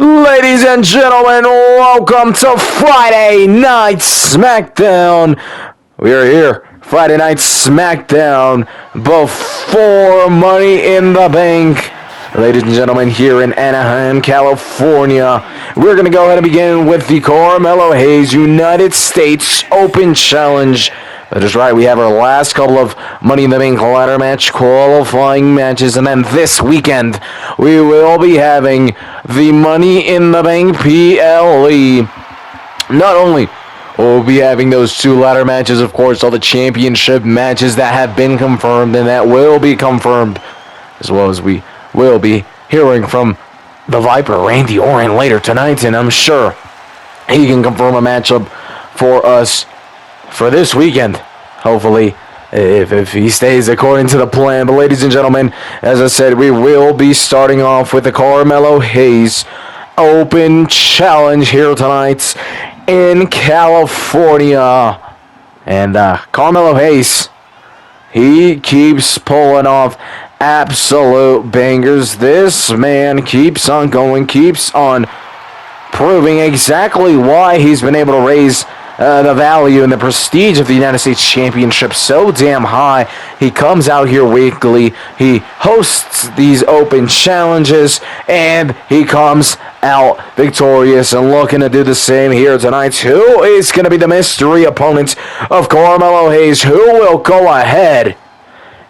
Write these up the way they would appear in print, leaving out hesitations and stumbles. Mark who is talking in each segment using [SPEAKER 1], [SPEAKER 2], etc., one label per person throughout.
[SPEAKER 1] Ladies and gentlemen, welcome to Friday Night Smackdown. We are here, Friday Night Smackdown, before Money in the Bank. Ladies and gentlemen, here in Anaheim, California, we're going to go ahead and begin with the Carmelo Hayes United States Open Challenge. That is right, we have our last couple of Money in the Bank ladder match qualifying matches, and then this weekend we will be having the Money in the Bank PLE. Not only will we be having those two ladder matches, of course, all the championship matches that have been confirmed and that will be confirmed, as well as we will be hearing from the Viper, Randy Orton, later tonight, and I'm sure he can confirm a matchup for us for this weekend, hopefully, if he stays according to the plan. But ladies and gentlemen, as I said, we will be starting off with the Carmelo Hayes Open Challenge here tonight in California. And Carmelo Hayes, he keeps pulling off absolute bangers. This man keeps on going, keeps on proving exactly why he's been able to raise the value and the prestige of the United States Championship so damn high. He comes out here weekly, he hosts these open challenges, and he comes out victorious and looking to do the same here tonight. Who is going to be the mystery opponent of Carmelo Hayes? Who will go ahead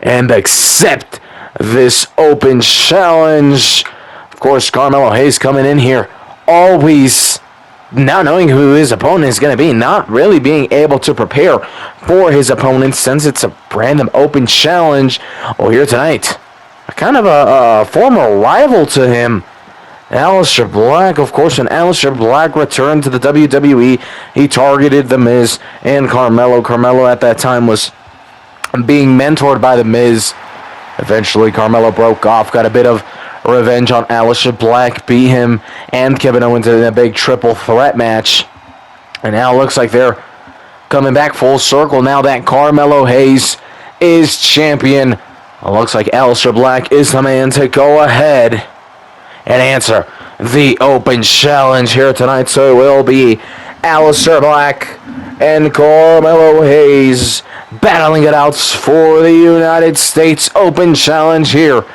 [SPEAKER 1] and accept this open challenge? Of course, Carmelo Hayes coming in here always not knowing who his opponent is going to be, not really being able to prepare for his opponent since it's a random open challenge. Well, here tonight, kind of a former rival to him, Aleister Black. Of course, when Aleister Black returned to the WWE, he targeted The Miz and Carmelo. Carmelo at that time was being mentored by The Miz. Eventually, Carmelo broke off, got a bit of revenge on Aleister Black, beat him and Kevin Owens in a big triple threat match. And now it looks like they're coming back full circle now that Carmelo Hayes is champion. It looks like Aleister Black is the man to go ahead and answer the open challenge here tonight. So it will be Aleister Black and Carmelo Hayes battling it out for the United States Open Challenge here.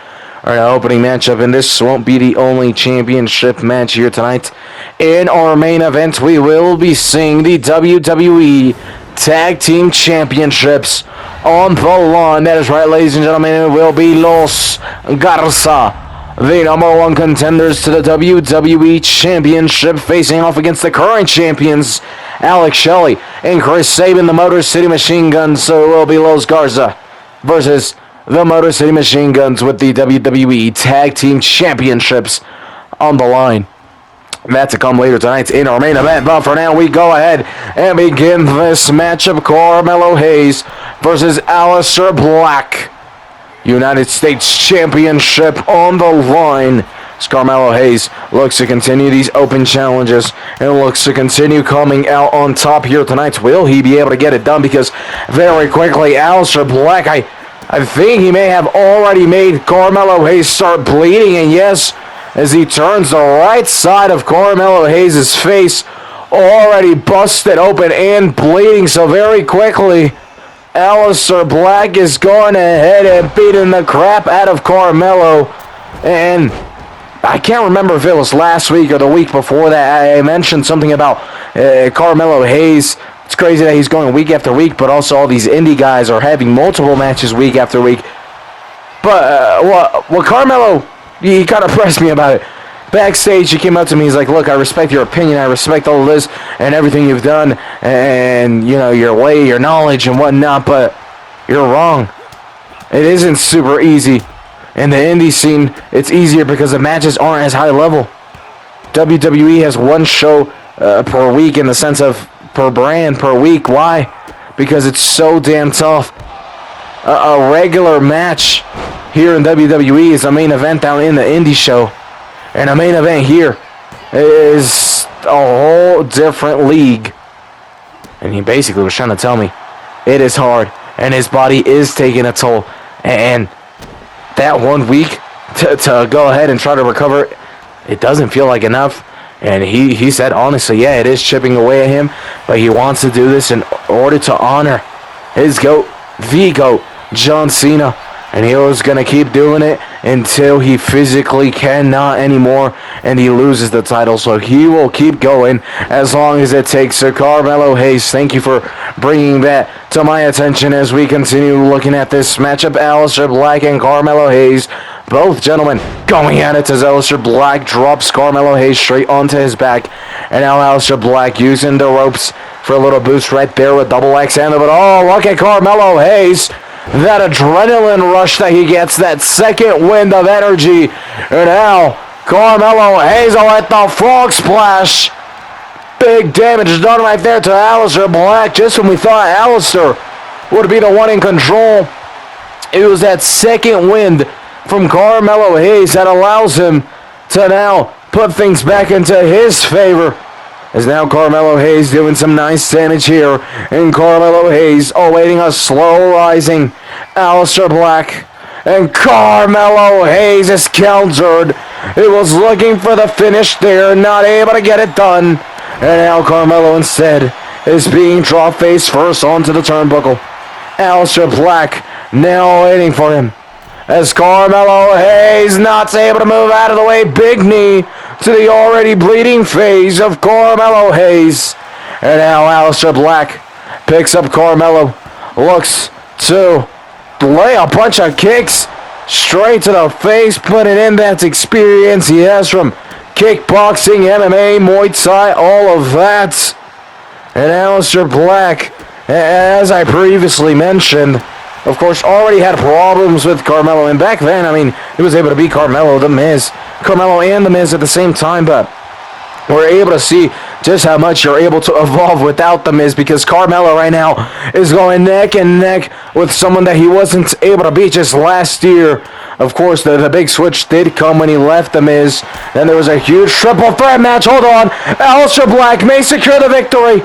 [SPEAKER 1] Our opening matchup, and this won't be the only championship match here tonight. In our main event, we will be seeing the WWE Tag Team Championships on the line. That is right, ladies and gentlemen, it will be Los Garza, the number one contenders to the WWE Championship, facing off against the current champions, Alex Shelley and Chris Sabin, the Motor City Machine Guns. So it will be Los Garza versus the Motor City Machine Guns with the WWE Tag Team Championships on the line. That to come later tonight in our main event. But for now, we go ahead and begin this matchup. Carmelo Hayes versus Aleister Black. United States Championship on the line. As Carmelo Hayes looks to continue these open challenges and looks to continue coming out on top here tonight. Will he be able to get it done? Because very quickly, Aleister Black, I think he may have already made Carmelo Hayes start bleeding, and yes, as he turns the right side of Carmelo Hayes' face, already busted open and bleeding. So very quickly, Aleister Black is going ahead and beating the crap out of Carmelo. And I can't remember if it was last week or the week before that I mentioned something about Carmelo Hayes. It's crazy that he's going week after week, but also all these indie guys are having multiple matches week after week. But what Carmelo, he kind of pressed me about it. Backstage, he came up to me, he's like, look, I respect your opinion, I respect all of this and everything you've done, and, you know, your way, your knowledge and whatnot, but you're wrong. It isn't super easy. In the indie scene, it's easier because the matches aren't as high level. WWE has one show per week in the sense of per brand, per week. Why? Because it's so damn tough. A regular match here in WWE is a main event down in the indie show. And a main event here is a whole different league. And he basically was trying to tell me it is hard. And his body is taking a toll. And that 1 week to go ahead and try to recover it doesn't feel like enough. And he said, honestly, yeah, it is chipping away at him, but he wants to do this in order to honor his GOAT, the GOAT, John Cena. And he was going to keep doing it until he physically cannot anymore and he loses the title. So he will keep going as long as it takes. So Carmelo Hayes, thank you for bringing that to my attention as we continue looking at this matchup. Aleister Black and Carmelo Hayes, both gentlemen going at it as Aleister Black drops Carmelo Hayes straight onto his back. And now Aleister Black using the ropes for a little boost right there with double X handle. But oh, look at Carmelo Hayes. That adrenaline rush that he gets, that second wind of energy. And now, Carmelo Hayes at the frog splash. Big damage done right there to Aleister Black. Just when we thought Aleister would be the one in control, it was that second wind from Carmelo Hayes that allows him to now put things back into his favor. As now Carmelo Hayes doing some nice damage here. And Carmelo Hayes awaiting a slow rising Aleister Black. And Carmelo Hayes is countered. It was looking for the finish there. Not able to get it done. And now Carmelo instead is being dropped face first onto the turnbuckle. Aleister Black now waiting for him. As Carmelo Hayes not able to move out of the way. Big knee to the already bleeding face of Carmelo Hayes. And now Aleister Black picks up Carmelo. Looks to lay a bunch of kicks straight to the face. Putting in that experience he has from kickboxing, MMA, Muay Thai, all of that. And Aleister Black, as I previously mentioned, of course, already had problems with Carmelo. And back then, I mean, he was able to beat Carmelo and The Miz at the same time. But we're able to see just how much you're able to evolve without The Miz, because Carmelo right now is going neck and neck with someone that he wasn't able to beat just last year. Of course, the big switch did come when he left The Miz. Then there was a huge triple threat match. Hold on. Aleister Black may secure the victory.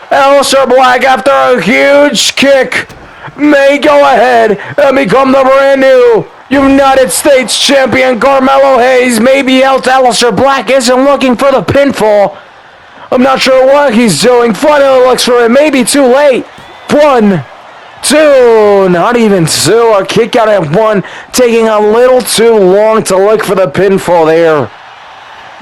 [SPEAKER 1] Aleister Black, after a huge kick, may go ahead and become the brand new United States Champion. Carmelo Hayes may be out. Aleister Black isn't looking for the pinfall. I'm not sure what he's doing. Finally looks for it. Maybe too late. 1, 2, not even 2. A kick out at 1, taking a little too long to look for the pinfall there.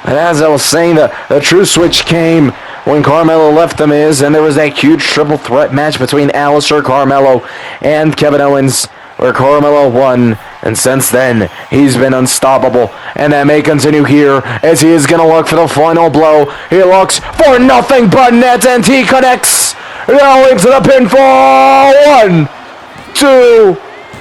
[SPEAKER 1] And as I was saying, the true switch came when Carmelo left The Miz, and there was that huge triple threat match between Aleister, Carmelo, and Kevin Owens, where Carmelo won, and since then, he's been unstoppable. And that may continue here, as he is going to look for the final blow. He looks for nothing but net, and he connects. Now into the pinfall. 1, 2,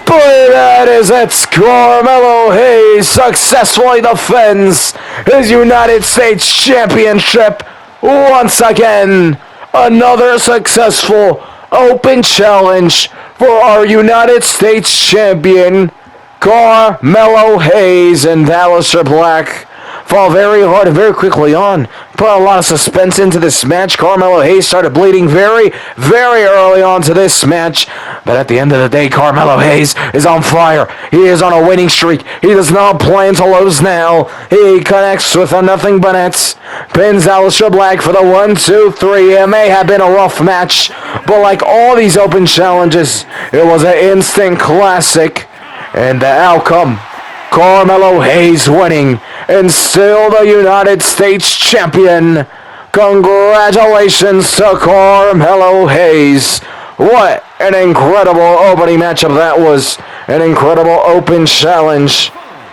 [SPEAKER 1] 3, that is it. Carmelo Hayes successfully defends his United States Championship once again. Another successful open challenge for our United States Champion, Carmelo Hayes. And Aleister Black fall very hard and very quickly on. Put a lot of suspense into this match. Carmelo Hayes started bleeding very, very early on to this match. But at the end of the day, Carmelo Hayes is on fire. He is on a winning streak. He does not plan to lose now. He connects with a nothing but nets. Pins Aleister Black for the 1, 2, 3. It may have been a rough match, but like all these open challenges, it was an instant classic. And the outcome, Carmelo Hayes winning and still the United States Champion. Congratulations to Carmelo Hayes. What an incredible opening matchup that was. An incredible open challenge.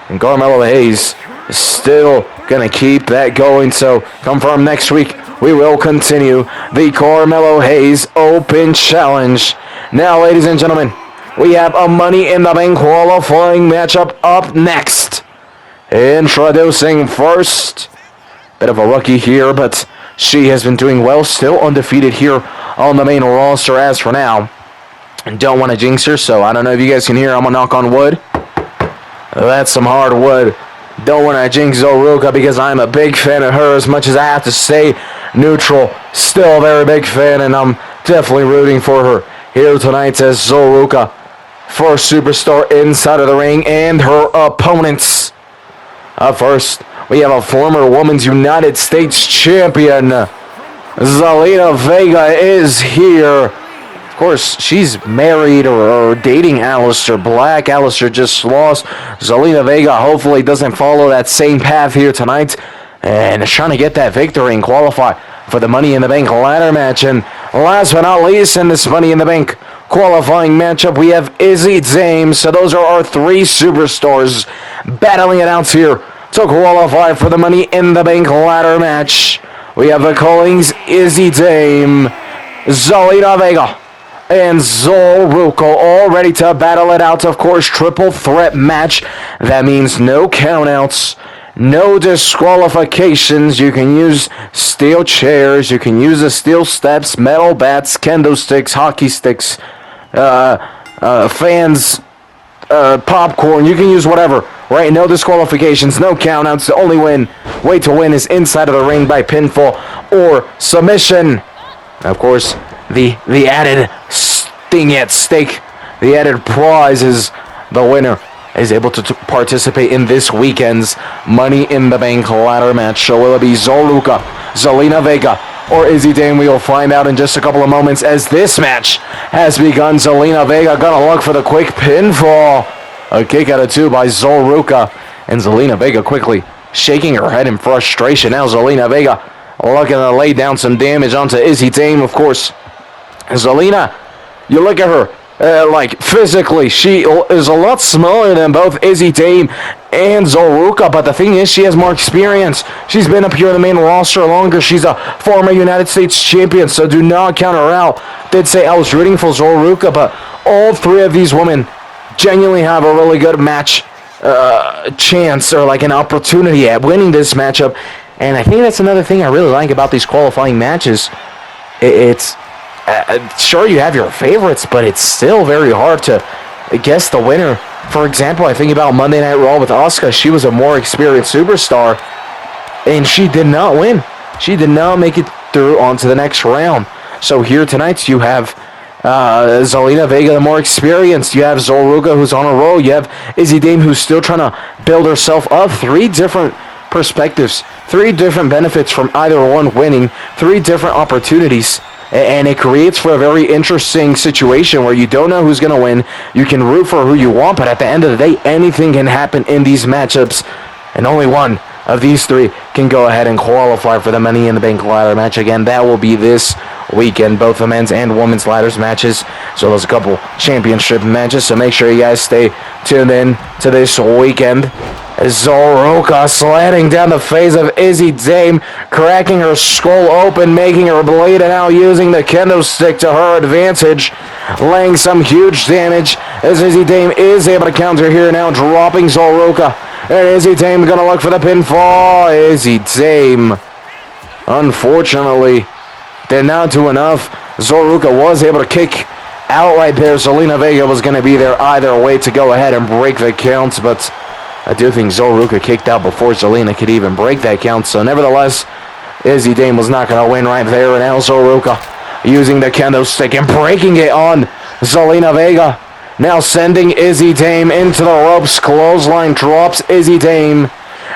[SPEAKER 1] And Carmelo Hayes is still going to keep that going. So confirm next week we will continue the Carmelo Hayes Open Challenge. Now, ladies and gentlemen, we have a Money in the Bank qualifying matchup up next. Introducing first, bit of a rookie here, but she has been doing well, still undefeated here on the main roster as for now. And don't want to jinx her, so I don't know if you guys can hear, I'm going to knock on wood. That's some hard wood. Don't want to jinx Zoruka because I'm a big fan of her, as much as I have to stay neutral. Still a very big fan, and I'm definitely rooting for her here tonight as Zoruka, first superstar inside of the ring, and her opponents. Up first, we have a former Women's United States Champion. Zelina Vega is here. Of course, she's married or dating Aleister Black. Aleister just lost. Zelina Vega hopefully doesn't follow that same path here tonight and is trying to get that victory and qualify for the Money in the Bank ladder match. And last but not least, in this Money in the Bank qualifying matchup, we have Izzy James. So those are our three superstars battling it out here to qualify for the Money in the Bank ladder match. We have the callings Izzy Dame, Zelina Vega, and Zol Ruko all ready to battle it out. Of course, triple threat match. That means no countouts, no disqualifications. You can use steel chairs, you can use the steel steps, metal bats, kendo sticks, hockey sticks, fans, popcorn. You can use whatever. Right? No disqualifications, no countouts. The only way to win is inside of the ring by pinfall or submission. Of course, the added thing at stake, the added prize is the winner is able to participate in this weekend's Money in the Bank ladder match. So will it be Zoluka, Zelina Vega, or Izzy Dame? We will find out in just a couple of moments as this match has begun. Zelina Vega gonna look for the quick pinfall. A kick out of two by Zolruka, and Zelina Vega quickly shaking her head in frustration. Now Zelina Vega looking to lay down some damage onto Izzy Dame, of course. Zelina, you look at her, like physically, she is a lot smaller than both Izzy Dame and Zolruka, but the thing is, she has more experience. She's been up here in the main roster longer. She's a former United States champion, so do not count her out. Did say I was rooting for Zolruka, but all three of these women genuinely have a really good match chance or like an opportunity at winning this matchup. And I think that's another thing I really like about these qualifying matches. It's sure you have your favorites, but it's still very hard to guess the winner. For example, I think about Monday Night Raw with Asuka. She was a more experienced superstar, and she did not win. She did not make it through onto the next round. So here tonight you have Zelina Vega, the more experienced. You have Zolruka, who's on a roll. You have Izzy Dame, who's still trying to build herself up. Three different perspectives, three different benefits from either one winning, three different opportunities. And it creates for a very interesting situation where you don't know who's going to win. You can root for who you want, but at the end of the day, anything can happen in these matchups. And only one of these three can go ahead and qualify for the Money in the Bank ladder match. Again, that will be this weekend, both the men's and women's ladders matches. So there's a couple championship matches, so make sure you guys stay tuned in to this weekend. Zolruka sliding down the face of Izzy Dame, cracking her skull open, making her bleed, and now using the kendo stick to her advantage, laying some huge damage as Izzy Dame is able to counter here, now dropping Zolruka. And Izzy Dame gonna look for the pinfall. Izzy Dame, unfortunately, did not do enough. Zolruka was able to kick out right there. Zelina Vega was going to be there either way to go ahead and break the count, but I do think Zolruka kicked out before Zelina could even break that count. So nevertheless, Izzy Dame was not going to win right there. And now Zolruka using the kendo stick and breaking it on Zelina Vega. Now sending Izzy Dame into the ropes. Clothesline drops Izzy Dame.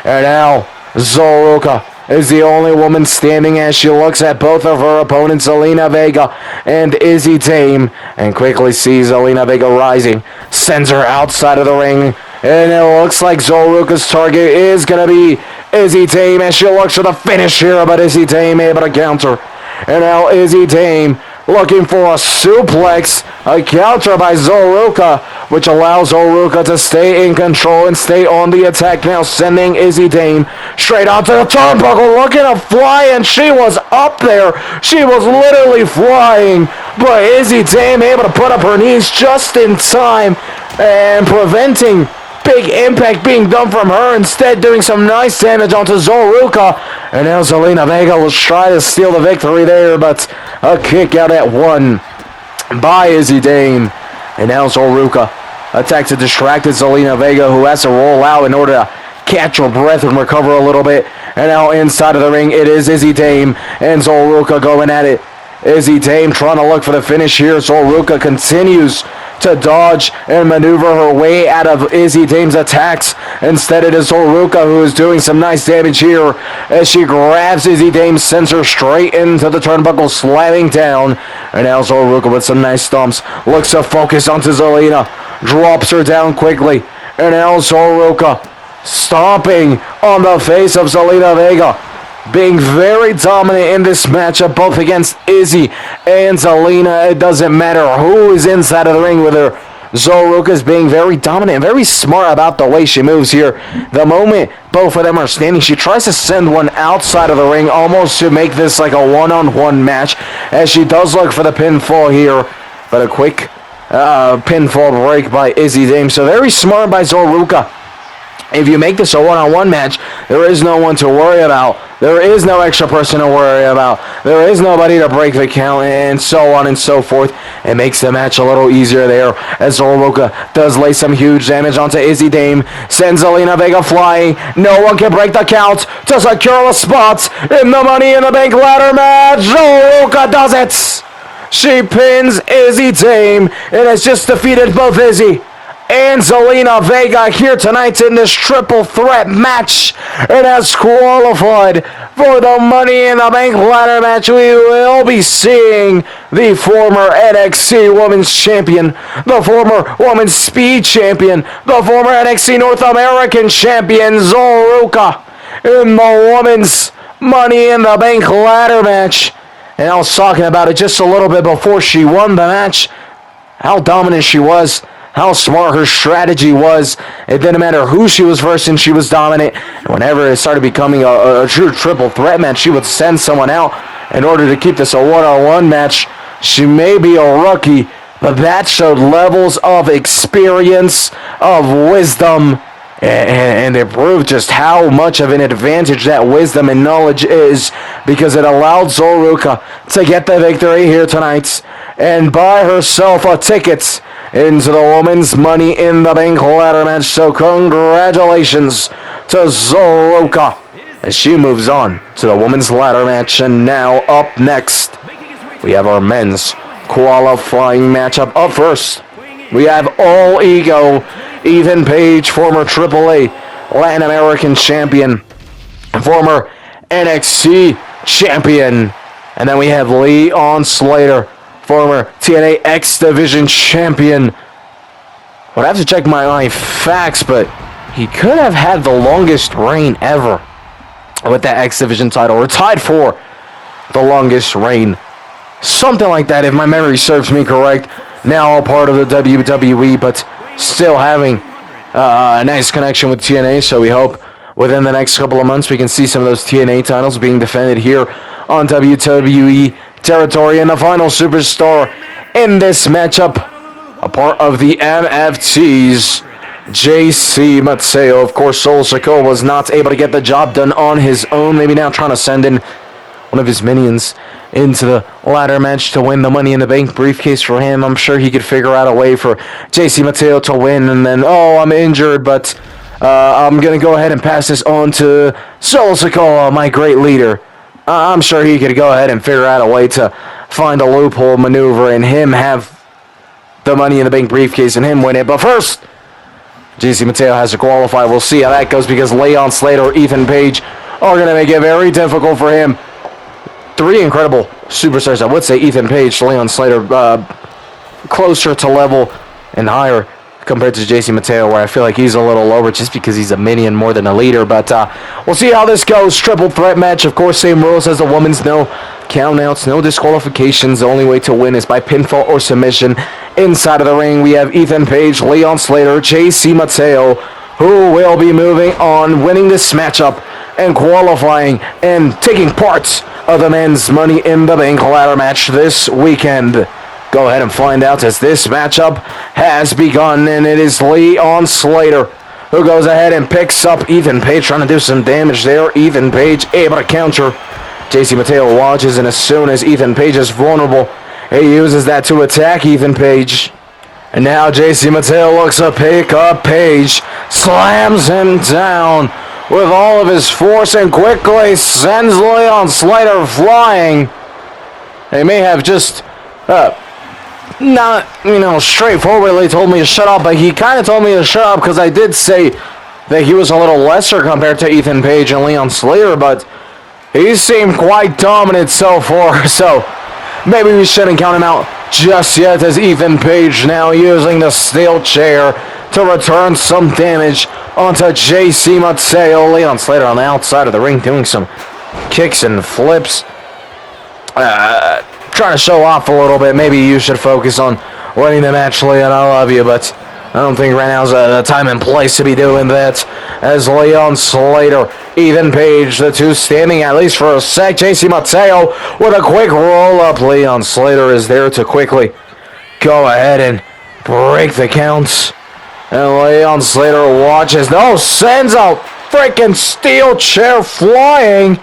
[SPEAKER 1] And now Zolruka is the only woman standing as she looks at both of her opponents, Zelina Vega and Izzy Dame, and quickly sees Zelina Vega rising, sends her outside of the ring, and it looks like Zolruka's target is going to be Izzy Dame as she looks for the finish here, but Izzy Dame able to counter. And now Izzy Dame looking for a suplex, a counter by Zolruka, which allows Zolruka to stay in control and stay on the attack. Now sending Izzy Dame straight onto the turnbuckle, looking to fly, and she was up there. She was literally flying, but Izzy Dame able to put up her knees just in time and preventing big impact being done from her, instead doing some nice damage onto Zolruka. And now Zelina Vega will try to steal the victory there, but a kick out at one by Izzy Dame. And now Zolruka attacks a distracted Zelina Vega, who has to roll out in order to catch her breath and recover a little bit. And now inside of the ring, it is Izzy Dame and Zolruka going at it. Izzy Dame trying to look for the finish here. Zolruka continues to dodge and maneuver her way out of Izzy Dame's attacks. Instead, it is Zoruka who is doing some nice damage here as she grabs Izzy Dame, sends her straight into the turnbuckle, slamming down. And now Zoruka with some nice stomps looks to focus onto Zelina, drops her down quickly. And now Zoruka stomping on the face of Zelina Vega, being very dominant in this matchup, both against Izzy and Zelina. It doesn't matter who is inside of the ring with her. Zoruka is being very dominant and very smart about the way she moves here. The moment both of them are standing, she tries to send one outside of the ring, almost to make this like a one-on-one match, as she does look for the pinfall here. But a quick pinfall break by Izzy Dame. So very smart by Zoruka. If you make this a one-on-one match, there is no one to worry about. There is no extra person to worry about. There is nobody to break the count, and so on and so forth. It makes the match a little easier there, as Zoruka does lay some huge damage onto Izzy Dame. Sends Zelina Vega flying. No one can break the count to secure a spot in the Money in the Bank ladder match. Zoruka does it. She pins Izzy Dame and has just defeated both Izzy and Zelina Vega here tonight in this triple threat match. It has qualified for the Money in the Bank ladder match. We will be seeing the former NXT Women's Champion, the former Women's Speed Champion, the former NXT North American Champion, Zoruka, in the Women's Money in the Bank ladder match. And I was talking about it just a little bit before she won the match, how dominant she was, how smart her strategy was. It didn't matter who she was versing, she was dominant. And whenever it started becoming a true triple threat match, she would send someone out in order to keep this a one-on-one match. She may be a rookie, but that showed levels of experience, of wisdom, and it proved just how much of an advantage that wisdom and knowledge is, because it allowed Zoruka to get the victory here tonight and buy herself a ticket into the Women's Money in the Bank ladder match. So congratulations to Zoruka as she moves on to the Women's ladder match. And now up next, we have our men's qualifying matchup. Up first, we have All Ego Ethan Page, former AAA Latin American champion, former NXT champion. And then we have Leon Slater, former TNA X Division champion. Would have to check my facts, but he could have had the longest reign ever with that X Division title, or tied for the longest reign. Something like that, if my memory serves me correct. Now a part of the WWE, but still having a nice connection with TNA, so we hope within the next couple of months we can see some of those TNA titles being defended here on WWE territory. And the final superstar in this matchup, a part of the MFTs, JC Mateo. Of course, Solo Sikoa was not able to get the job done on his own. Maybe now trying to send in one of his minions into the ladder match to win the Money in the Bank briefcase for him. I'm sure he could figure out a way for JC Mateo to win, and then, oh, I'm injured, but I'm going to go ahead and pass this on to Solo Sikoa, my great leader. I'm sure he could go ahead and figure out a way to find a loophole maneuver and him have the Money in the Bank briefcase and him win it. But first, JC Mateo has to qualify. We'll see how that goes, because Leon Slater or Ethan Page are going to make it very difficult for him. Three incredible superstars. I would say Ethan Page, Leon Slater, closer to level and higher compared to JC Mateo, where I feel like he's a little lower just because he's a minion more than a leader. But we'll see how this goes. Triple threat match. Of course, same rules as the women's. No countouts, no disqualifications. The only way to win is by pinfall or submission. Inside of the ring, we have Ethan Page, Leon Slater, JC Mateo, who will be moving on, winning this matchup and qualifying and taking part of the men's Money in the Bank ladder match this weekend. Go ahead and find out as this matchup has begun, and it is Leon Slater who goes ahead and picks up Ethan Page, trying to do some damage there. Ethan Page able to counter. JC Mateo watches, and as soon as Ethan Page is vulnerable, he uses that to attack Ethan Page. And now JC Mateo looks to pick up Page, slams him down with all of his force, and quickly sends Leon Slater flying. They may have just not, straightforwardly told me to shut up, but he kind of told me to shut up because I did say that he was a little lesser compared to Ethan Page and Leon Slater, but he seemed quite dominant so far, so maybe we shouldn't count him out just yet, as Ethan Page now using the steel chair to return some damage onto JC Mateo. Leon Slater on the outside of the ring doing some kicks and flips. Trying to show off a little bit. Maybe you should focus on winning the match, Leon. I love you, but I don't think right now is the time and place to be doing that. As Leon Slater, Ethan Page, the two standing at least for a sec. JC Mateo with a quick roll-up. Leon Slater is there to quickly go ahead and break the counts. And Leon Slater watches. No, sends a freaking steel chair flying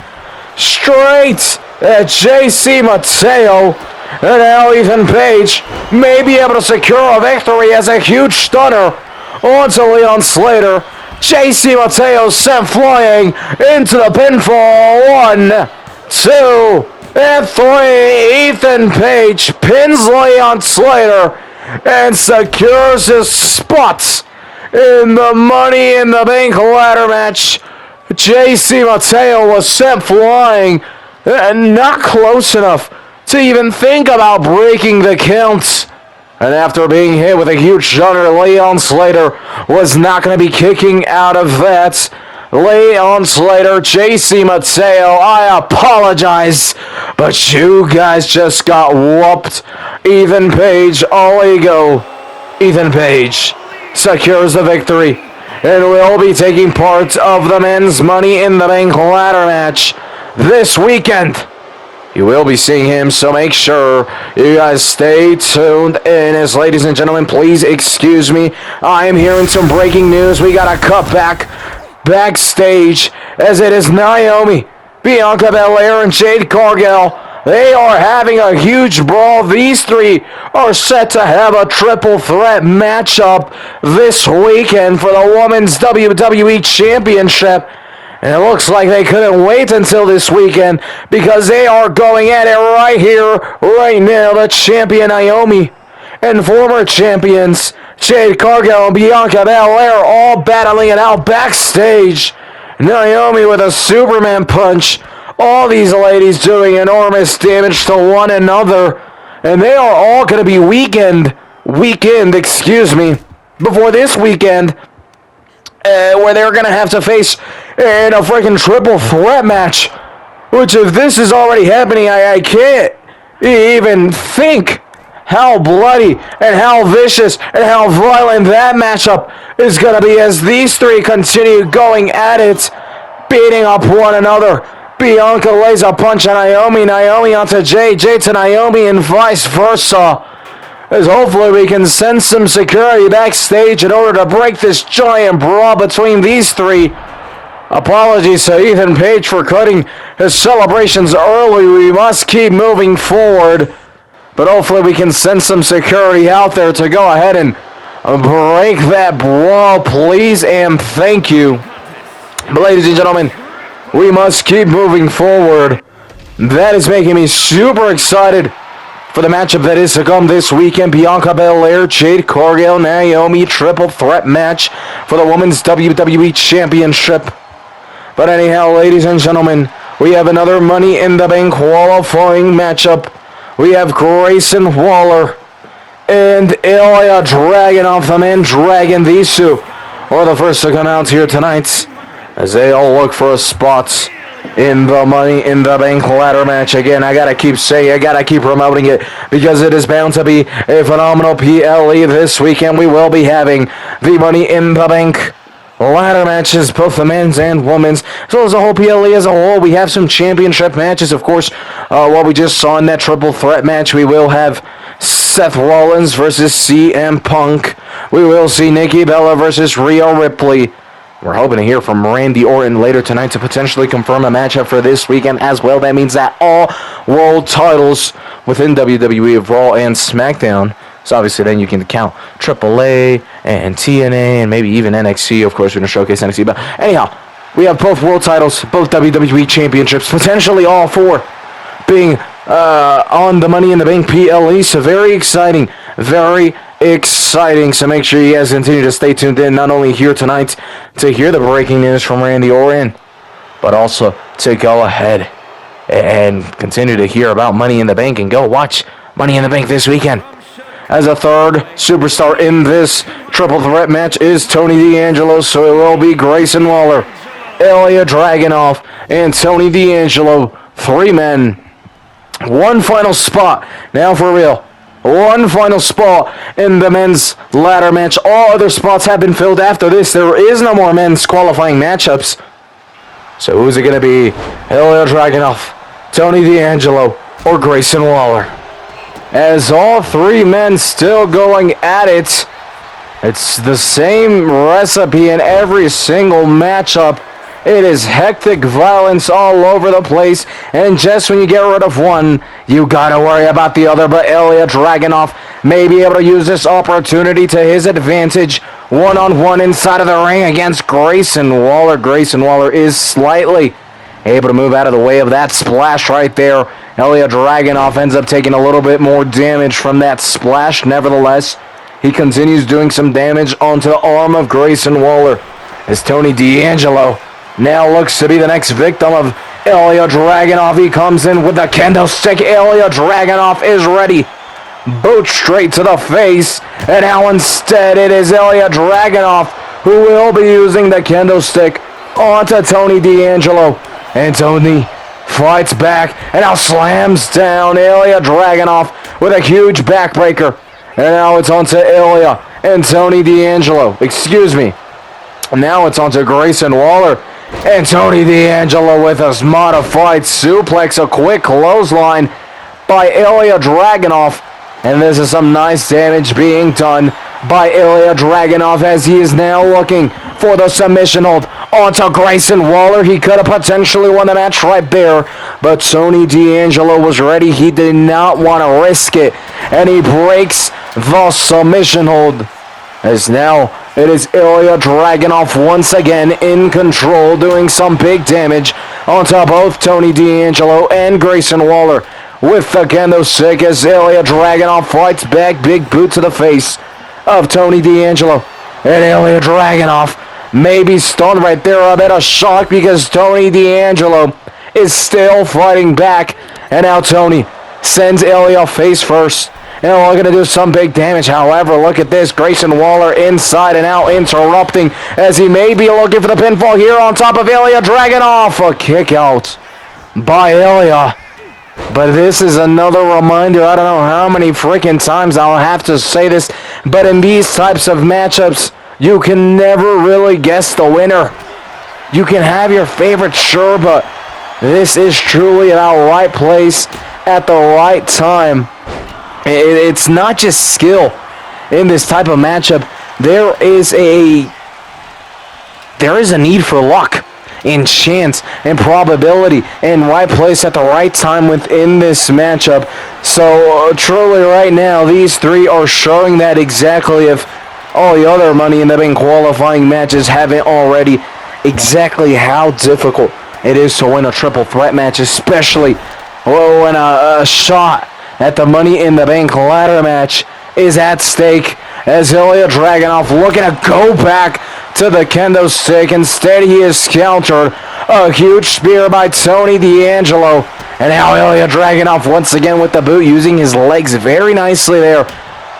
[SPEAKER 1] straight at JC Mateo. And now Ethan Page may be able to secure a victory as a huge stunner onto Leon Slater. JC Mateo sent flying into the pinfall. 1, 2, and 3. Ethan Page pins Leon Slater and secures his spots in the Money in the Bank ladder match. JC Mateo was sent flying and not close enough to even think about breaking the counts. And after being hit with a huge stunner, Leon Slater was not going to be kicking out of that. Leon Slater, JC Mateo, I apologize, but you guys just got whooped. Ethan Page, all ego. Ethan Page secures the victory and will be taking part of the men's Money in the Bank ladder match this weekend. You will be seeing him, so make sure you guys stay tuned. And as ladies and gentlemen, please excuse me, I am hearing some breaking news. We got a cut backstage, as it is Naomi, Bianca Belair, and Jade Cargill. They are having a huge brawl. These three are set to have a triple threat matchup this weekend for the Women's WWE Championship. And it looks like they couldn't wait until this weekend, because they are going at it right here, right now. The champion Naomi and former champions Jade Cargill and Bianca Belair all battling it out backstage. Naomi with a Superman punch. All these ladies doing enormous damage to one another. And they are all going to be weakened, before this weekend. Where they're going to have to face in a freaking triple threat match. Which, if this is already happening, I can't even think how bloody and how vicious and how violent that matchup is going to be, as these three continue going at it, beating up one another. Bianca lays a punch on Naomi, Naomi onto Jade, Jade to Naomi, and vice versa. As hopefully we can send some security backstage in order to break this giant brawl between these three. Apologies to Ethan Page for cutting his celebrations early. We must keep moving forward. But hopefully we can send some security out there to go ahead and break that brawl, please and thank you. But ladies and gentlemen, we must keep moving forward. That is making me super excited for the matchup that is to come this weekend. Bianca Belair, Jade Cargill, Naomi, triple threat match for the Women's WWE Championship. But anyhow, ladies and gentlemen, we have another Money in the Bank qualifying matchup. We have Grayson Waller and Ilya Dragunov, the man Dragon. These two are the first to come out here tonight, as they all look for a spot in the Money in the Bank ladder match. Again, I gotta keep saying, I gotta keep promoting it, because it is bound to be a phenomenal PLE this weekend. We will be having the Money in the Bank ladder matches, both the men's and women's, as well as the whole PLE as a whole. We have some championship matches, of course. What we just saw in that triple threat match, we will have Seth Rollins versus CM Punk. We will see Nikki Bella versus Rhea Ripley. We're hoping to hear from Randy Orton later tonight to potentially confirm a matchup for this weekend as well. That means that all world titles within WWE of Raw and SmackDown. So obviously then you can count AAA and TNA and maybe even NXT. Of course, we're going to showcase NXT. But anyhow, we have both world titles, both WWE championships, potentially all four being on the Money in the Bank PLE. So very exciting very exciting. So make sure you guys continue to stay tuned in, not only here tonight to hear the breaking news from Randy Orton, but also to go ahead and continue to hear about Money in the Bank and go watch Money in the Bank this weekend. As a third superstar in this triple threat match is Tony D'Angelo, so it will be Grayson Waller, Ilya Dragunov, and Tony D'Angelo. 3 men. One final spot. Now for real. One final spot in the men's ladder match. All other spots have been filled after this. There is no more men's qualifying matchups. So who's it going to be? Ilya Dragunov, Tony D'Angelo, or Grayson Waller? As all 3 men still going at it. It's the same recipe in every single matchup. It is hectic violence all over the place, and just when you get rid of one, you gotta worry about the other. But Ilya Dragunov may be able to use this opportunity to his advantage, one-on-one inside of the ring against Grayson Waller. Grayson Waller is slightly able to move out of the way of that splash right there. Ilya Dragunov ends up taking a little bit more damage from that splash. Nevertheless, he continues doing some damage onto the arm of Grayson Waller as Tony D'Angelo now looks to be the next victim of Ilya Dragunov. He comes in with the kendo stick. Ilya Dragunov is ready. Boot straight to the face. And now instead it is Ilya Dragunov who will be using the kendo stick onto Tony D'Angelo. And Tony fights back and now slams down Ilya Dragunov with a huge backbreaker. And now it's onto Ilya and Tony D'Angelo. Excuse me. Now it's onto Grayson Waller. And Tony D'Angelo with a modified suplex, a quick clothesline by Ilya Dragunov. And this is some nice damage being done by Ilya Dragunov as he is now looking for the submission hold onto Grayson Waller. He could have potentially won the match right there, but Tony D'Angelo was ready. He did not want to risk it, and he breaks the submission hold. As now it is Ilya Dragunov once again in control, doing some big damage onto both Tony D'Angelo and Grayson Waller with the kendo stick as Ilya Dragunov fights back. Big boot to the face of Tony D'Angelo. And Ilya Dragunov may be stunned right there, a bit of shock because Tony D'Angelo is still fighting back. And now Tony sends Ilya face first. And we're going to do some big damage. However, look at this. Grayson Waller inside and out interrupting as he may be looking for the pinfall here on top of Ilya Dragunov. A kick out by Ilya. But this is another reminder. I don't know how many freaking times I'll have to say this, but in these types of matchups, you can never really guess the winner. You can have your favorite, sure, but this is truly about right place at the right time. It's not just skill in this type of matchup. There is a need for luck and chance and probability and right place at the right time within this matchup. So truly right now, these 3 are showing that exactly, if all the other Money in the Bank qualifying matches haven't already, exactly how difficult it is to win a triple threat match, especially when a shot at the Money in the Bank ladder match is at stake, as Ilya Dragunov looking to go back to the kendo stick. Instead, he is countered. A huge spear by Tony D'Angelo. And now Ilya Dragunov once again with the boot, using his legs very nicely there.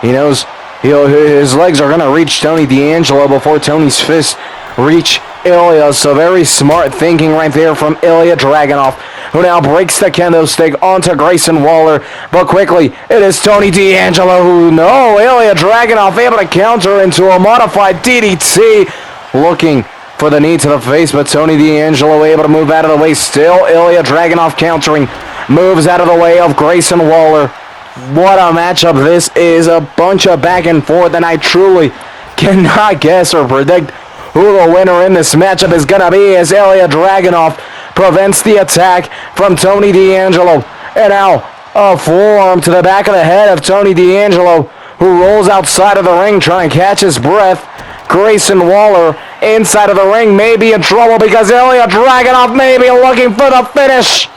[SPEAKER 1] He knows his legs are going to reach Tony D'Angelo before Tony's fists reach Ilya. So very smart thinking right there from Ilya Dragunov, who now breaks the kendo stick onto Grayson Waller. But quickly, it is Tony D'Angelo Ilya Dragunov able to counter into a modified DDT. Looking for the knee to the face, but Tony D'Angelo able to move out of the way. Still, Ilya Dragunov countering. Moves out of the way of Grayson Waller. What a matchup this is. A bunch of back and forth, and I truly cannot guess or predict who the winner in this matchup is going to be, as Ilya Dragunov prevents the attack from Tony D'Angelo. And now a forearm to the back of the head of Tony D'Angelo, who rolls outside of the ring trying to catch his breath. Grayson Waller inside of the ring may be in trouble because Ilya Dragunov may be looking for the finish.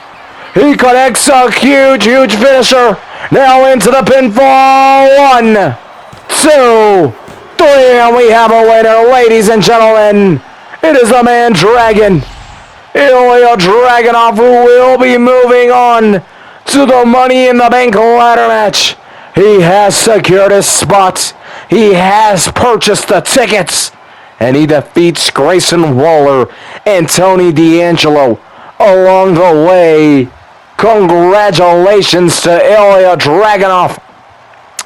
[SPEAKER 1] He connects a huge finisher. Now into the pinfall. 1, 2, 3, and we have a winner, ladies and gentlemen. It is the Man Dragon, Ilya Dragunov, who will be moving on to the Money in the Bank ladder match. He has secured his spot. He has purchased the tickets. And he defeats Grayson Waller and Tony D'Angelo along the way. Congratulations to Ilya Dragunov,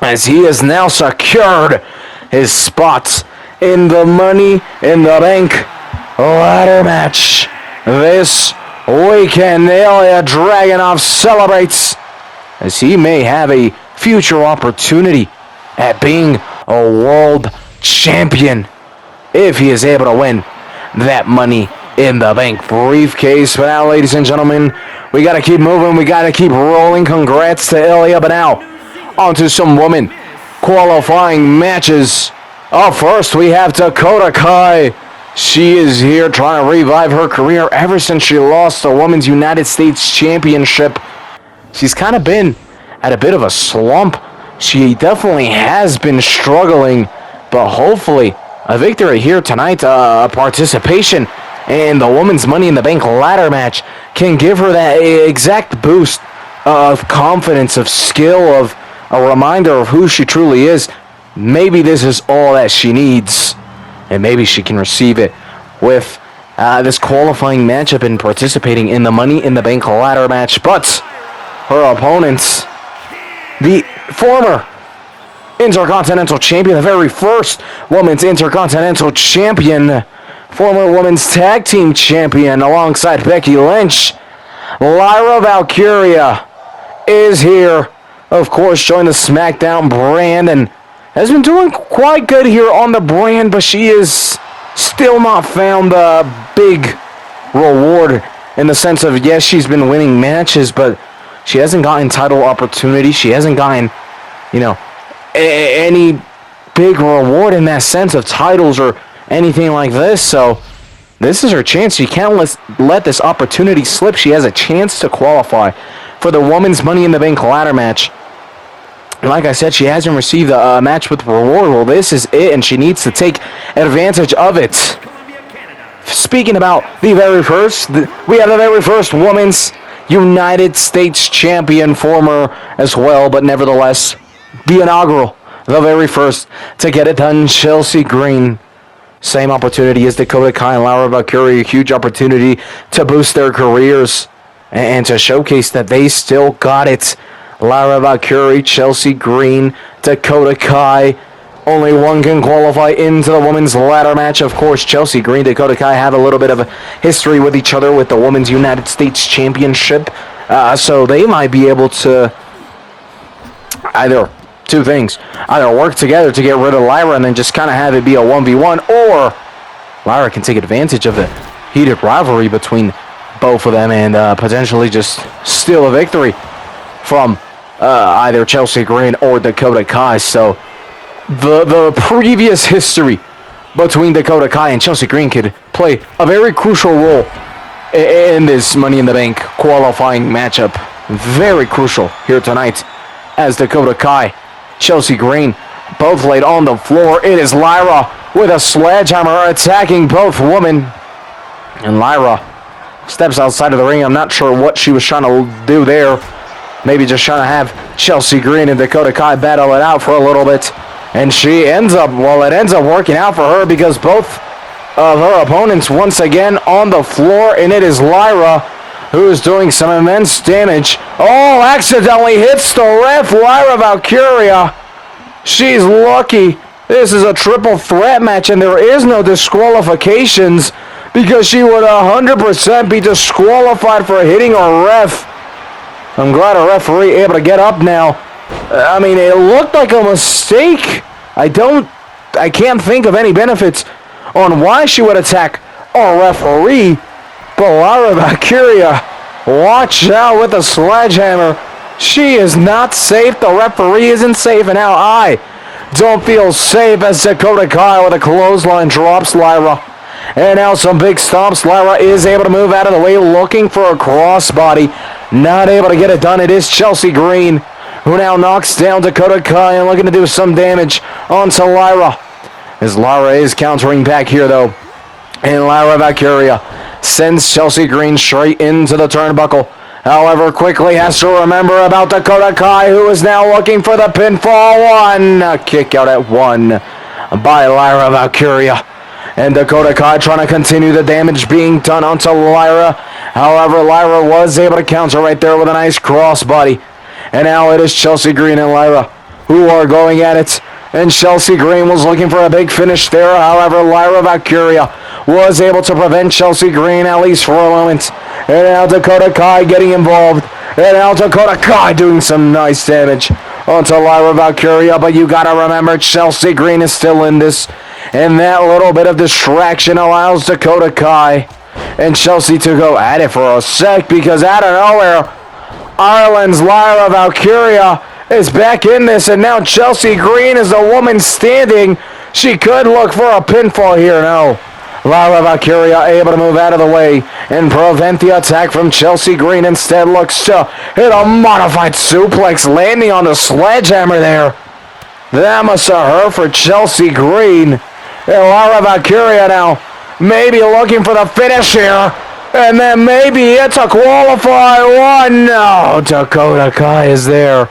[SPEAKER 1] as he has now secured his spot in the Money in the Bank ladder match. This weekend, Ilya Dragunov celebrates, as he may have a future opportunity at being a world champion if he is able to win that Money in the Bank briefcase. But now, ladies and gentlemen, we got to keep moving. We got to keep rolling. Congrats to Ilya. But now, on to some women qualifying matches. Up first, we have Dakota Kai. She is here trying to revive her career ever since she lost the Women's United States Championship. She's kind of been at a bit of a slump. She definitely has been struggling, but hopefully a victory here tonight, a participation in the Women's Money in the Bank ladder match can give her that exact boost of confidence, of skill, of a reminder of who she truly is. Maybe this is all that she needs, and maybe she can receive it with this qualifying matchup and participating in the Money in the Bank ladder match. But her opponents, the former Intercontinental Champion, the very first Women's Intercontinental Champion, former Women's Tag Team Champion alongside Becky Lynch, Lyra Valkyria is here. Of course, joined the SmackDown brand and has been doing quite good here on the brand, but she is still not found the big reward in the sense of, yes, she's been winning matches, but she hasn't gotten title opportunity. She hasn't gotten, any big reward in that sense of titles or anything like this. So this is her chance. She can't let this opportunity slip. She has a chance to qualify for the Women's Money in the Bank ladder match. Like I said, she hasn't received a match with reward. Well, this is it, and she needs to take advantage of it. Speaking about the very first, we have the very first Women's United States Champion, former as well, but nevertheless, the inaugural, the very first to get it done, Chelsea Green. Same opportunity as Dakota Kai and Lyra Valkyria. Huge opportunity to boost their careers and to showcase that they still got it. Lyra Valkyria, Chelsea Green, Dakota Kai. Only one can qualify into the women's ladder match. Of course, Chelsea Green, Dakota Kai have a little bit of a history with each other with the Women's United States Championship. So they might be able to either two things. Either work together to get rid of Lyra and then just kind of have it be a 1v1, or Lyra can take advantage of the heated rivalry between both of them and potentially just steal a victory from either Chelsea Green or Dakota Kai. So the previous history between Dakota Kai and Chelsea Green could play a very crucial role in this Money in the Bank qualifying matchup. Very crucial here tonight, as Dakota Kai, Chelsea Green both laid on the floor. It is Lyra with a sledgehammer attacking both women, and Lyra steps outside of the ring. I'm not sure what she was trying to do there. Maybe just trying to have Chelsea Green and Dakota Kai battle it out for a little bit. And she ends up working out for her, because both of her opponents once again on the floor, and it is Lyra who is doing some immense damage. Oh, accidentally hits the ref. Lyra Valkyria, she's lucky. This is a triple threat match, and there is no disqualifications, because she would 100% be disqualified for hitting a ref. I'm glad a referee able to get up now. I mean, it looked like a mistake. I can't think of any benefits on why she would attack a referee. But Lyra Valkyria, watch out with the sledgehammer. She is not safe. The referee isn't safe. And now I don't feel safe, as Dakota Kai with a clothesline drops Lyra. And now some big stomps. Lyra is able to move out of the way, looking for a crossbody. Not able to get it done. It is Chelsea Green who now knocks down Dakota Kai and looking to do some damage onto Lyra. As Lyra is countering back here, though. And Lyra Valkyria sends Chelsea Green straight into the turnbuckle. However, quickly has to remember about Dakota Kai, who is now looking for the pinfall. A kick out at 1 by Lyra Valkyria. And Dakota Kai trying to continue the damage being done onto Lyra. However, Lyra was able to counter right there with a nice crossbody. And now it is Chelsea Green and Lyra who are going at it. And Chelsea Green was looking for a big finish there. However, Lyra Valkyria was able to prevent Chelsea Green, at least for a moment. And now Dakota Kai getting involved. And now Dakota Kai doing some nice damage onto Lyra Valkyria. But you gotta remember, Chelsea Green is still in this. And that little bit of distraction allows Dakota Kai and Chelsea to go at it for a sec. Because out of nowhere, Ireland's Lyra Valkyria is back in this, and now Chelsea Green is the woman standing. She could look for a pinfall here. No. Lyra Valkyria able to move out of the way and prevent the attack from Chelsea Green. Instead looks to hit a modified suplex, landing on the sledgehammer there. That must have hurt for Chelsea Green. And Lyra Valkyria now maybe looking for the finish here. And then maybe it's a qualify 1. No, Dakota Kai is there,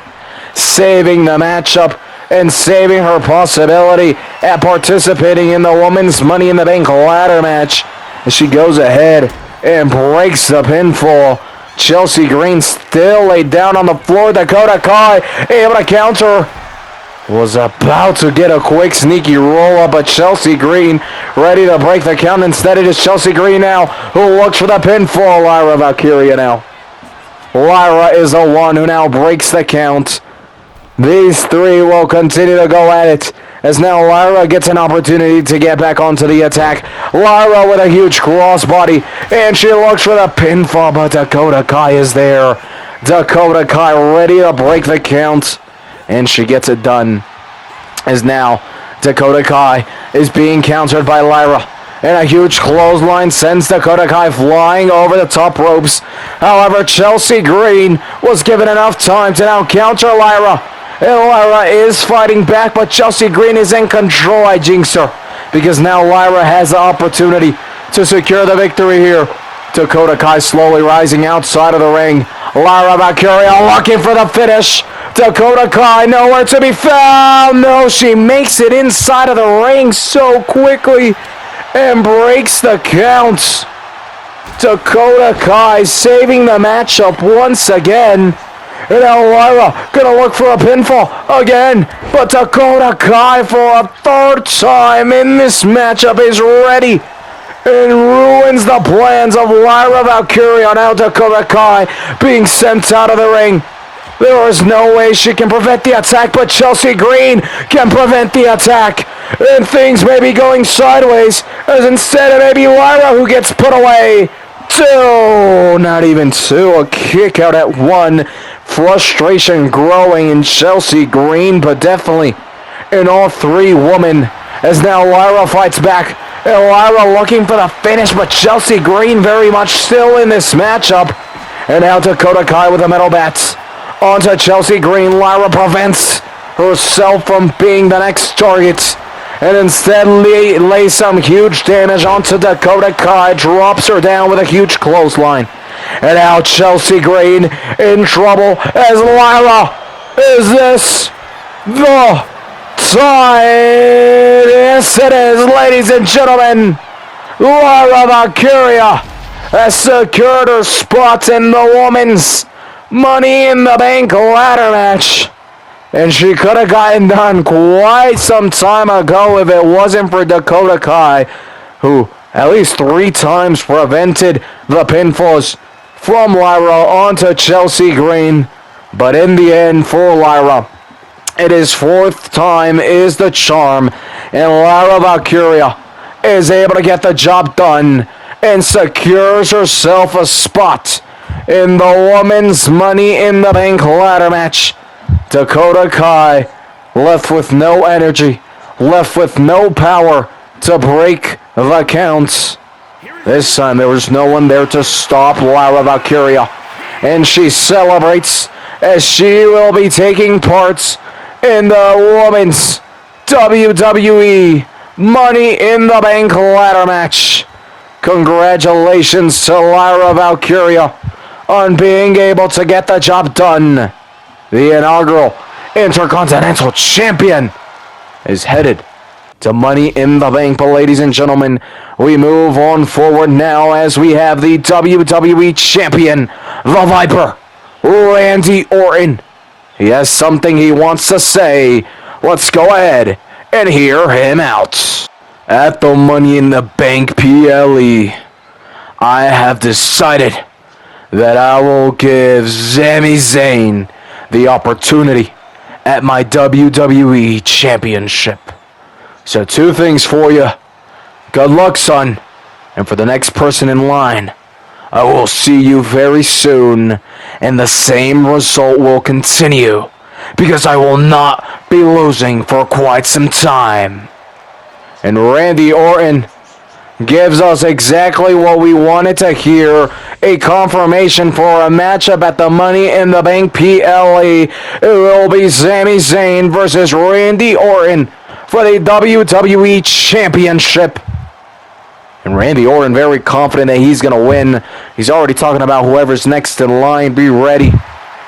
[SPEAKER 1] saving the matchup and saving her possibility at participating in the Women's Money in the Bank ladder match. As she goes ahead and breaks the pinfall. Chelsea Green still laid down on the floor. Dakota Kai able to counter. Was about to get a quick sneaky roll up, but Chelsea Green ready to break the count. Instead it is Chelsea Green now who looks for the pinfall. Lyra Valkyria now. Lyra is the one who now breaks the count. These three will continue to go at it, as now Lyra gets an opportunity to get back onto the attack. Lyra with a huge crossbody, and she looks for the pinfall, but Dakota Kai is there. Dakota Kai ready to break the count, and she gets it done. As now Dakota Kai is being countered by Lyra, and a huge clothesline sends Dakota Kai flying over the top ropes. However, Chelsea Green was given enough time to now counter Lyra. And Lyra is fighting back, but Chelsea Green is in control. I jinx her, because now Lyra has the opportunity to secure the victory here. Dakota Kai slowly rising outside of the ring. Lyra Valkyria looking for the finish. Dakota Kai nowhere to be found. No, she makes it inside of the ring so quickly and breaks the count. Dakota Kai saving the matchup once again. And now Lyra gonna look for a pinfall again. But Dakota Kai for a third time in this matchup is ready and ruins the plans of Lyra Valkyria. Now Dakota Kai being sent out of the ring. There is no way she can prevent the attack, but Chelsea Green can prevent the attack. And things may be going sideways, as instead it may be Lyra who gets put away. 2, not even 2, a kick out at 1. Frustration growing in Chelsea Green, but definitely in all three women, as now Lyra fights back. And Lyra looking for the finish, but Chelsea Green very much still in this matchup. And now Dakota Kai with the metal bats onto Chelsea Green. Lyra prevents herself from being the next target, and instead lays some huge damage onto Dakota Kai, drops her down with a huge clothesline. And now Chelsea Green in trouble, as Lyra, is this the time? Yes, it is, ladies and gentlemen. Lyra Valkyria has secured her spot in the Women's Money in the Bank ladder match. And she could have gotten done quite some time ago if it wasn't for Dakota Kai, who at least 3 times prevented the pinfalls from Lyra onto Chelsea Green. But in the end, for Lyra, it is 4th time is the charm, and Lyra Valkyria is able to get the job done and secures herself a spot in the Women's Money in the Bank ladder match. Dakota Kai left with no energy, left with no power to break the counts. This time there was no one there to stop Lyra Valkyria, and she celebrates as she will be taking part in the Women's WWE Money in the Bank ladder match. Congratulations to Lyra Valkyria on being able to get the job done. The inaugural Intercontinental Champion is headed to Money in the Bank. But ladies and gentlemen, we move on forward now as we have the WWE Champion, the Viper, Randy Orton. He has something he wants to say. Let's go ahead and hear him out. At the Money in the Bank PLE, I have decided that I will give Sami Zayn the opportunity at my WWE Championship. So 2 things for you. Good luck, son. And for the next person in line, I will see you very soon, and the same result will continue, because I will not be losing for quite some time. And Randy Orton gives us exactly what we wanted to hear, a confirmation for a matchup at the Money in the Bank PLE. It will be Sami Zayn versus Randy Orton for the WWE Championship. And Randy Orton very confident that he's going to win. He's already talking about whoever's next in line. Be ready,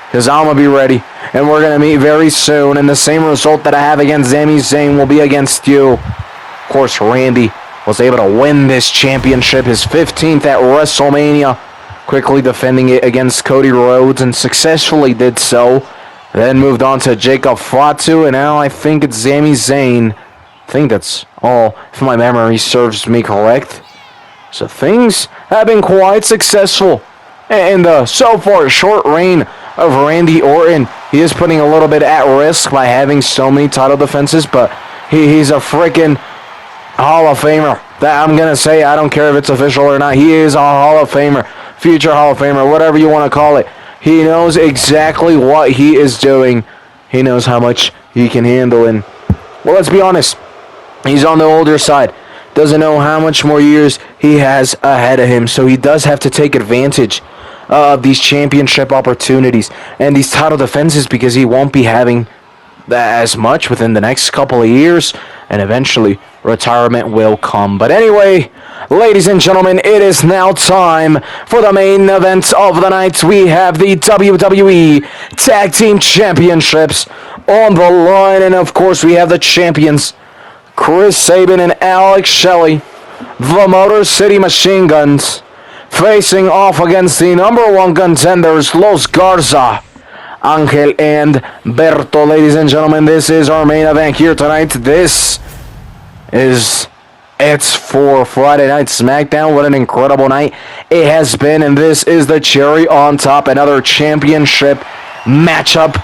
[SPEAKER 1] because I'm going to be ready. And we're going to meet very soon. And the same result that I have against Sami Zayn will be against you. Of course, Randy was able to win this championship, his 15th at WrestleMania, quickly defending it against Cody Rhodes, and successfully did so. Then moved on to Jacob Fatu, and now I think it's Sami Zayn. I think that's all, if my memory serves me correct. So things have been quite successful. And so far, short reign of Randy Orton. He is putting a little bit at risk by having so many title defenses, but he's a freaking Hall of Famer. That I'm going to say, I don't care if it's official or not. He is a Hall of Famer, future Hall of Famer, whatever you want to call it. He knows exactly what he is doing. He knows how much he can handle. And, well, let's be honest. He's on the older side. Doesn't know how much more years he has ahead of him. So he does have to take advantage of these championship opportunities and these title defenses, because he won't be having as much within the next couple of years. And eventually, retirement will come. But anyway, ladies and gentlemen, it is now time for the main event of the night. We have the WWE Tag Team Championships on the line. And of course, we have the champions, Chris Sabin and Alex Shelley, the Motor City Machine Guns, facing off against the number 1 contenders, Los Garza, Angel and Berto. Ladies and gentlemen, this is our main event here tonight. This is it for Friday Night Smackdown. What an incredible night it has been, and this is the cherry on top. Another championship matchup.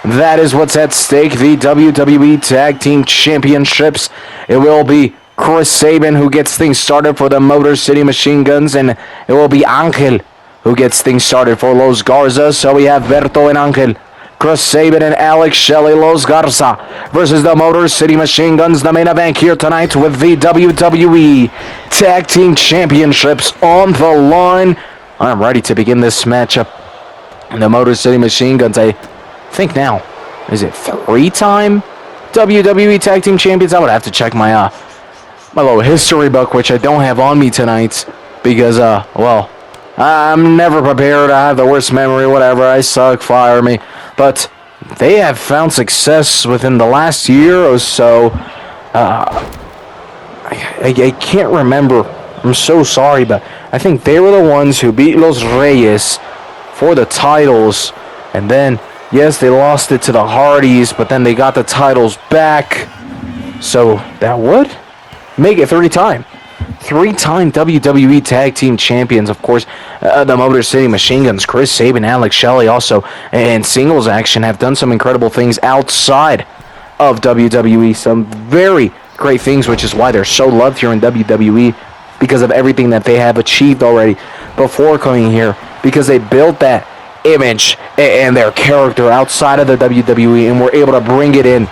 [SPEAKER 1] That is what's at stake, the WWE Tag Team Championships. It will be Chris Sabin who gets things started for the Motor City Machine Guns, and it will be Angel who gets things started for Los Garza. So we have Berto and Angel, Chris Sabin and Alex Shelley, Los Garza versus the Motor City Machine Guns. The main event here tonight with the WWE Tag Team Championships on the line. I'm ready to begin this matchup. And the Motor City Machine Guns, I think now, is it 3-time WWE Tag Team Champions? I would have to check my my little history book, which I don't have on me tonight, because, well, I'm never prepared. I have the worst memory, whatever. I suck, fire me. But they have found success within the last year or so. I can't remember. I'm so sorry, but I think they were the ones who beat Los Reyes for the titles. And then, yes, they lost it to the Hardys, but then they got the titles back. So that would make it 3-time WWE Tag Team Champions. Of course, the Motor City Machine Guns, Chris Sabin, Alex Shelley also, and singles action have done some incredible things outside of WWE. Some very great things, which is why they're so loved here in WWE, because of everything that they have achieved already before coming here, because they built that image and their character outside of the WWE and were able to bring it in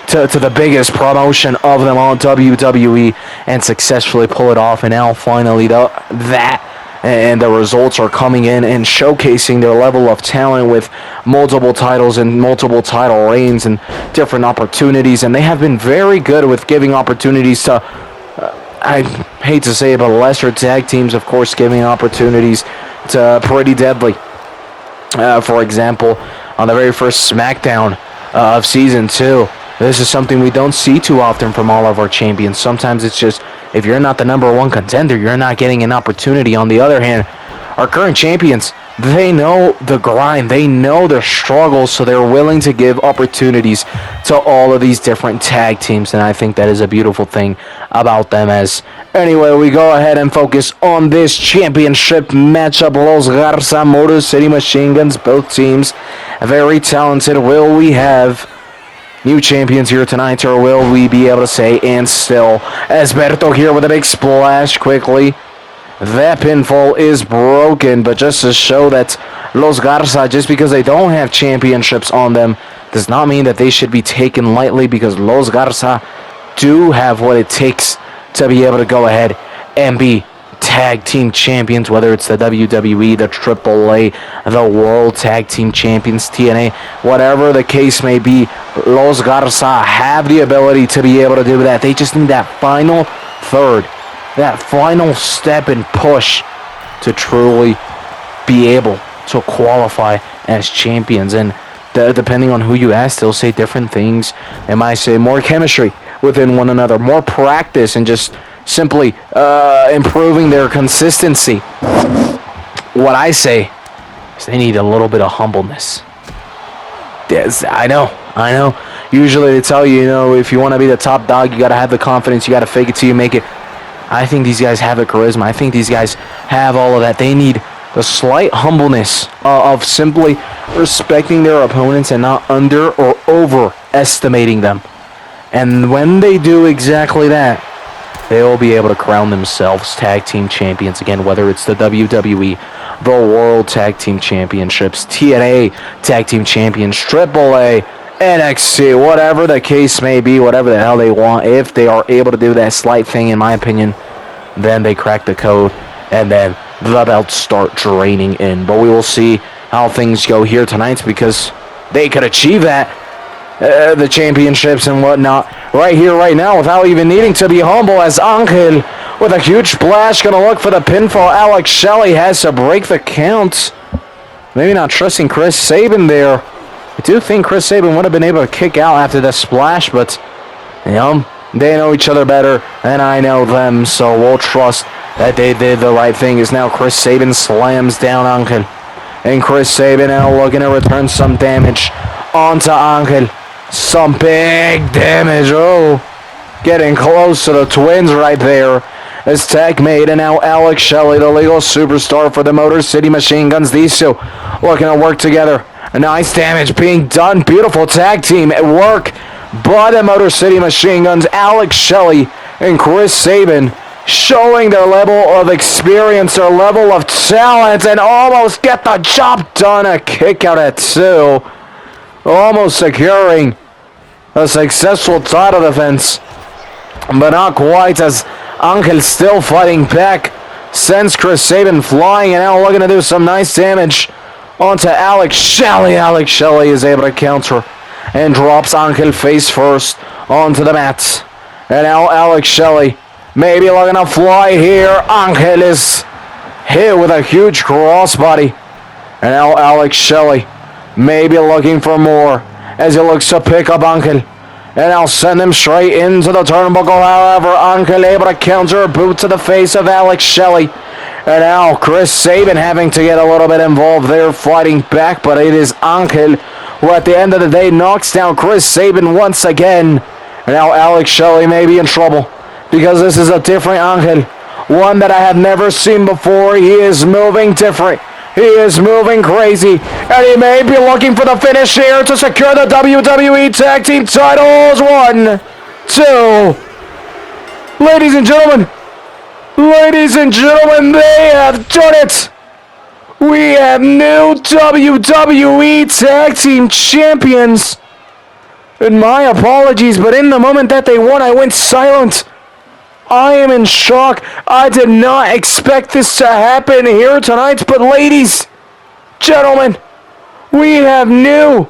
[SPEAKER 1] to the biggest promotion of them on WWE and successfully pull it off. And now finally that and the results are coming in and showcasing their level of talent with multiple titles and multiple title reigns and different opportunities. And they have been very good with giving opportunities to, I hate to say it, but lesser tag teams, of course, giving opportunities to Pretty Deadly. For example, on the very first SmackDown of Season 2, this is something we don't see too often from all of our champions. Sometimes it's just, if you're not the number one contender, you're not getting an opportunity. On the other hand, our current champions, they know the grind. They know their struggles, so they're willing to give opportunities to all of these different tag teams, and I think that is a beautiful thing about them. As anyway, we go ahead and focus on this championship matchup. Los Garza, Motor City Machine Guns, both teams very talented. Will we have new champions here tonight, or will we be able to say, and still, Esberto here with a big splash quickly. That pinfall is broken, but just to show that Los Garza, just because they don't have championships on them, does not mean that they should be taken lightly, because Los Garza do have what it takes to be able to go ahead and be tag team champions, whether it's the WWE, the AAA, the World Tag Team Champions, TNA, whatever the case may be. Los Garza have the ability to be able to do that. They just need that final third, that final step and push to truly be able to qualify as champions. And depending on who you ask, they'll say different things. They might say more chemistry within one another, more practice, and just simply improving their consistency. What I say is they need a little bit of humbleness. Yes, I know. Usually they tell you, if you want to be the top dog, you got to have the confidence. You got to fake it till you make it. I think these guys have the charisma. I think these guys have all of that. They need the slight humbleness of simply respecting their opponents and not under or overestimating them. And when they do exactly that, they will be able to crown themselves tag team champions again, whether it's the WWE, the World Tag Team Championships, TNA Tag Team Champions, AAA, NXT, whatever the case may be, whatever the hell they want. If they are able to do that slight thing, in my opinion, then they crack the code, and then the belts start draining in. But we will see how things go here tonight, because they could achieve that, the championships and whatnot, right here, right now, without even needing to be humble, as Angel, with a huge splash, going to look for the pinfall. Alex Shelley has to break the count. Maybe not trusting Chris Sabin there. I do think Chris Sabin would have been able to kick out after the splash, but, they know each other better than I know them, so we'll trust that they did the right thing. As now Chris Sabin slams down Angel, and Chris Sabin now looking to return some damage onto Angel. Some big damage. Getting close to the twins right there. As tag made, and now Alex Shelley, the legal superstar for the Motor City Machine Guns. These two looking to work together. A nice damage being done. Beautiful tag team at work by the Motor City Machine Guns. Alex Shelley and Chris Sabin showing their level of experience, their level of talent, and almost get the job done. A kick out at 2. Almost securing a successful title defense, but not quite, as Angel still fighting back. Sends Chris Sabin flying, and now looking to do some nice damage onto Alex Shelley. Alex Shelley is able to counter and drops Angel face first onto the mat. And now Alex Shelley maybe looking to fly here. Angel is hit with a huge crossbody. And now Alex Shelley maybe looking for more as he looks to pick up Angel. And I'll send him straight into the turnbuckle. However, Angel able to counter a boot to the face of Alex Shelley. And now Chris Sabin having to get a little bit involved there, fighting back. But it is Angel who at the end of the day knocks down Chris Sabin once again. And now Alex Shelley may be in trouble, because this is a different Angel. One that I have never seen before. He is moving different. He is moving crazy, and he may be looking for the finish here to secure the WWE Tag Team titles. 1, 2. Ladies and gentlemen, they have done it. We have new WWE Tag Team Champions. And my apologies, but in the moment that they won, I went silent. I am in shock. I did not expect this to happen here tonight, but ladies, gentlemen, we have new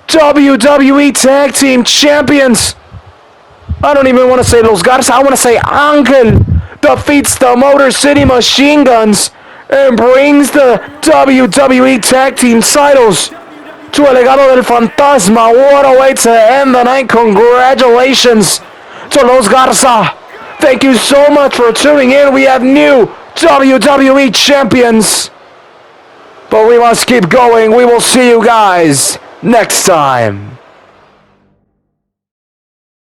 [SPEAKER 1] WWE Tag Team Champions. I don't even want to say Los Garza. I want to say Angel defeats the Motor City Machine Guns and brings the WWE Tag Team titles to El Legado del Fantasma. What a way to end the night. Congratulations to Los Garza. Thank you so much for tuning in. We have new WWE champions. But we must keep going. We will see you guys next time.